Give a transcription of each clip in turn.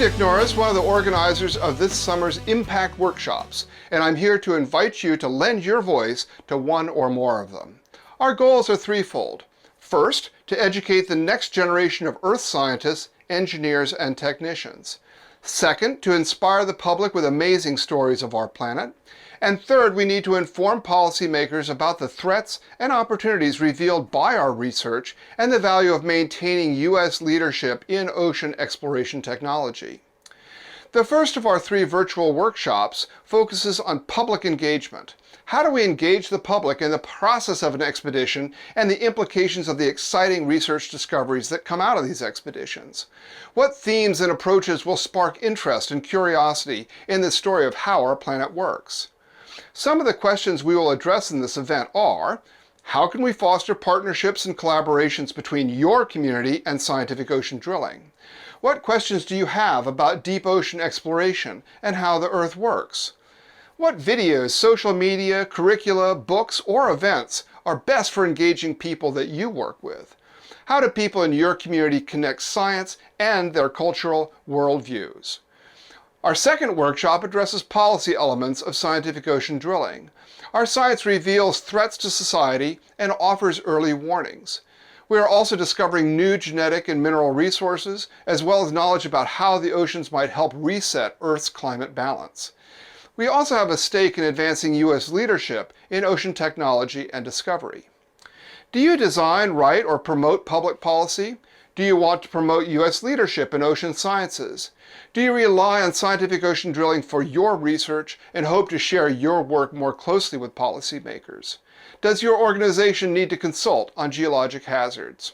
Dick Norris, one of the organizers of this summer's Impact Workshops, and I'm here to invite you to lend your voice to one or more of them. Our goals are threefold. First, to educate the next generation of Earth scientists, engineers, and technicians. Second, to inspire the public with amazing stories of our planet. And third, we need to inform policymakers about the threats and opportunities revealed by our research and the value of maintaining U.S. leadership in ocean exploration technology. The first of our three virtual workshops focuses on public engagement. How do we engage the public in the process of an expedition and the implications of the exciting research discoveries that come out of these expeditions? What themes and approaches will spark interest and curiosity in the story of how our planet works? Some of the questions we will address in this event are: how can we foster partnerships and collaborations between your community and scientific ocean drilling? What questions do you have about deep ocean exploration and how the Earth works? What videos, social media, curricula, books, or events are best for engaging people that you work with? How do people in your community connect science and their cultural worldviews? Our second workshop addresses policy elements of scientific ocean drilling. Our science reveals threats to society and offers early warnings. We are also discovering new genetic and mineral resources, as well as knowledge about how the oceans might help reset Earth's climate balance. We also have a stake in advancing U.S. leadership in ocean technology and discovery. Do you design, write, or promote public policy? Do you want to promote U.S. leadership in ocean sciences? Do you rely on scientific ocean drilling for your research and hope to share your work more closely with policymakers? Does your organization need to consult on geologic hazards?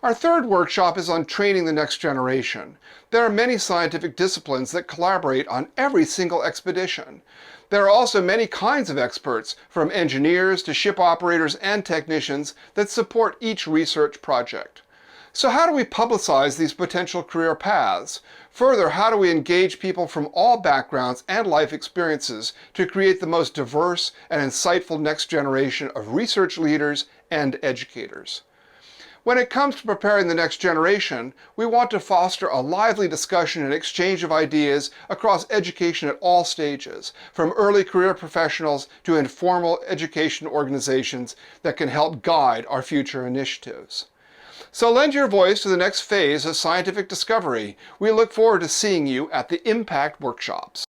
Our third workshop is on training the next generation. There are many scientific disciplines that collaborate on every single expedition. There are also many kinds of experts, from engineers to ship operators and technicians, that support each research project. So how do we publicize these potential career paths? Further, how do we engage people from all backgrounds and life experiences to create the most diverse and insightful next generation of research leaders and educators? When it comes to preparing the next generation, we want to foster a lively discussion and exchange of ideas across education at all stages, from early career professionals to informal education organizations that can help guide our future initiatives. So lend your voice to the next phase of scientific discovery. We look forward to seeing you at the Impact Workshops.